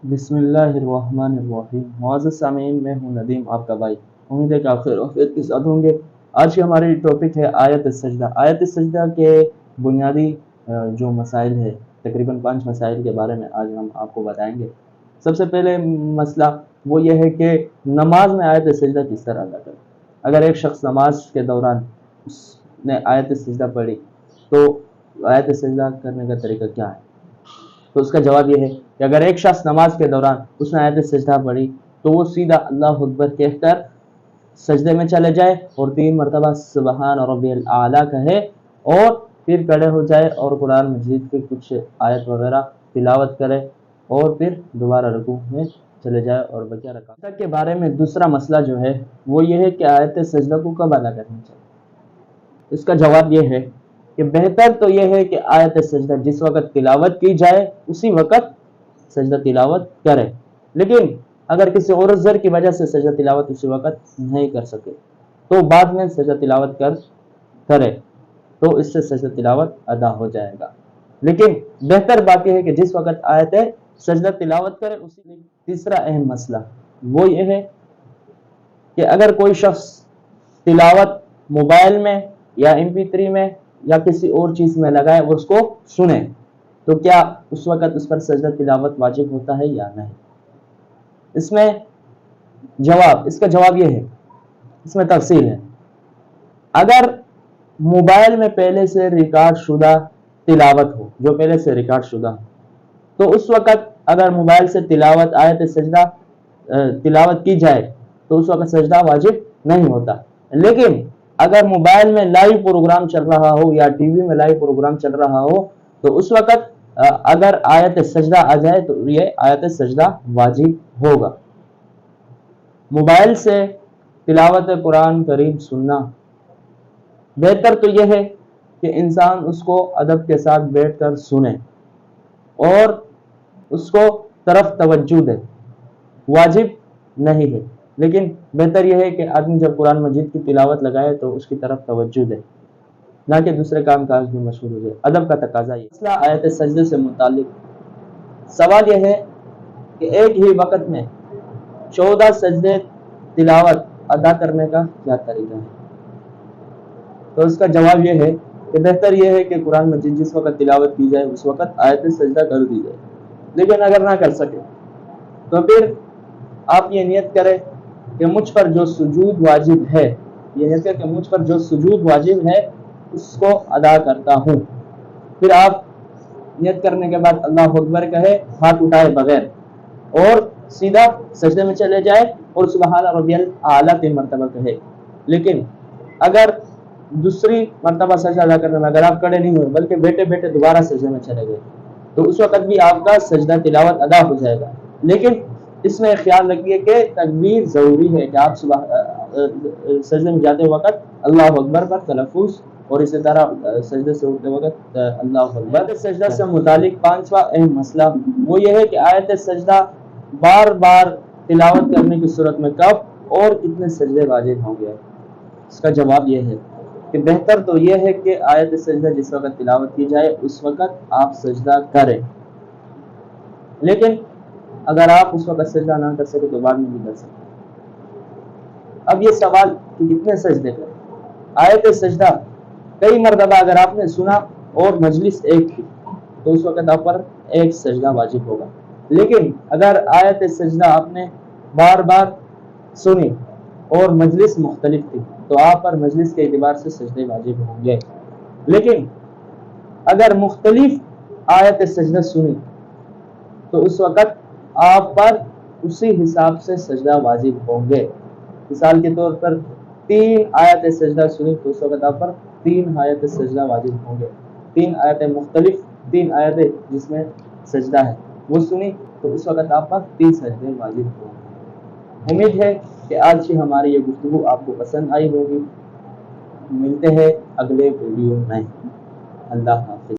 बिस्मिल्लाहिर्रहमानिर्रहीम। मुअज़्ज़ज़ सामीन, मैं हूँ नदीम, आपका भाई। उम्मीद है कि आप खैर आफियत के साथ होंगे। आज की हमारी टॉपिक है आयत सजदा। आयत सजदा के बुनियादी जो मसाइल है, तकरीबन 5 मसाइल के बारे में आज हम आपको बताएंगे। सबसे पहले मसला वो ये है कि नमाज में आयत सजदा किस तरह अदा करें। अगर एक शख्स नमाज के दौरान उसने आयत सजदा पढ़ी तो आयत सजदा करने का तरीका क्या है? तो उसका जवाब ये है कि अगर एक शख्स नमाज के दौरान उसने आयत सजदा पढ़ी तो वो सीधा अल्लाह अकबर कहकर सजदे में चले जाए और 3 मरतबा सुबहान रब्बियल आला कहे और फिर खड़े हो जाए और कुरान मजीद के कुछ आयत वगैरह तिलावत करे और फिर दोबारा रुकू में चले जाए और बकिया रकात के बारे में दूसरा मसला जो है वो ये है कि आयत सजदा को कब अदा करनी चाहिए। इसका जवाब ये है कि बेहतर तो यह है कि आयत सजदा जिस वक़्त तिलावत की जाए उसी वक़्त सजदा तिलावत करें, लेकिन अगर किसी और उज़्र की वजह से सजदा तिलावत उसी वक़्त नहीं कर सके तो बाद में सजदा तिलावत करे तो इससे सजदा तिलावत अदा हो जाएगा। लेकिन बेहतर बात यह है कि जिस वक़्त आयत सजदा तिलावत करे उसी। तीसरा अहम मसला वो ये है कि अगर कोई शख्स तिलावत मोबाइल में या MP3 में या किसी और चीज़ में लगाए और उसको सुने तो क्या उस वक़्त उस पर सजदा तिलावत वाजिब होता है या नहीं। इसका जवाब ये है, इसमें तफसील है। अगर मोबाइल में पहले से रिकॉर्ड शुदा तिलावत हो, जो पहले से रिकॉर्ड शुदा हो, तो उस वक़्त अगर मोबाइल से तिलावत आयत सजदा तिलावत की जाए तो उस वक़्त सजदा वाजिब नहीं होता। लेकिन अगर मोबाइल में लाइव प्रोग्राम चल रहा हो या टीवी में लाइव प्रोग्राम चल रहा हो तो उस वक़्त अगर आयत सजदा आ जाए तो ये आयत सजदा वाजिब होगा। मोबाइल से तिलावत कुरान करीम सुनना बेहतर तो यह है कि इंसान उसको अदब के साथ बैठकर सुने और उसको तरफ तवज्जो दे, वाजिब नहीं है, लेकिन बेहतर यह है कि आदमी जब कुरान मजीद की तिलावत लगाए तो उसकी तरफ तवज्जो दे, ना कि दूसरे काम काज भी मशहूर हो जाए। अदब का तकाजा ये। मसला आयत सजदे से मुतालिक सवाल यह है कि एक ही वक़्त में 14 सजदे तिलावत अदा करने का क्या तरीका है। तो इसका जवाब यह है कि बेहतर यह है कि कुरान मजीद जिस वक़्त तिलावत की जाए उस वक़्त आयत सजदा कर दी जाए। लेकिन अगर ना कर सके तो फिर आप ये नियत करें कि मुझ पर जो सुजूद वाजिब है, ये नियत करें कि मुझ पर जो सुजूद वाजिब है उसको अदा करता हूँ। फिर आप नियत करने के बाद अल्लाह अकबर कहे हाथ उठाए बगैर और सीधा सजदे में चले जाए और सुबहान रब्बियल आला 3 मरतबा कहे। लेकिन अगर दूसरी मरतबा सजदा अदा करने में अगर आप खड़े नहीं हुए बल्कि बैठे बैठे दोबारा सजदे में चले गए तो उस वक़्त भी आपका सजदा तिलावत अदा हो जाएगा। लेकिन इसमें ख्याल रखिए कि तकबीर ज़रूरी है कि आप सजदे में जाते वक़्त अल्लाह अकबर पर तलफ़ुज़ और इसी तरह सजदे से उठते वक़्त अल्लाह अकबर। सजदा से मुतालिक 5वां अहम मसला वो ये है कि आयत सजदा बार बार तिलावत करने की सूरत में कब और कितने सजदे वाजिब होंगे। इसका जवाब यह है कि बेहतर तो यह है कि आयत सजदा जिस वक़्त तिलावत की जाए उस वक़्त आप सजदा करें, लेकिन अगर आप उस वक़्त सजदा ना कर सके तो बाद में भी कर सकते हैं। अब ये सवाल कि कितने सजदे करें। आयत सजदा कई मरतबा अगर आपने सुना और मजलिस एक थी तो उस वक़्त आप पर एक सजदा वाजिब होगा। लेकिन अगर आयत सजदा आपने बार बार सुनी और मजलिस मुख्तलिफ थी तो आप पर मजलिस के एतबार से सजदे वाजिब होंगे। लेकिन अगर मुख्तलिफ आयत सजदा सुनी तो उस वक़्त आप पर उसी हिसाब से सजदा वाजिब होंगे। मिसाल के तौर पर 3 आयत सजदा सुनी तो उस वक़्त आप पर 3 आयत सजदा वाजिब होंगे। 3 आयतें मुख्तलिफ, 3 आयतें जिसमें सजदा है वो सुनी तो उस वक़्त आप पर 3 सजदे वाजिब होंगे। उम्मीद है कि आज की हमारी ये गुफ्तगू आपको पसंद आई होगी। मिलते हैं अगले वीडियो में। अल्लाह।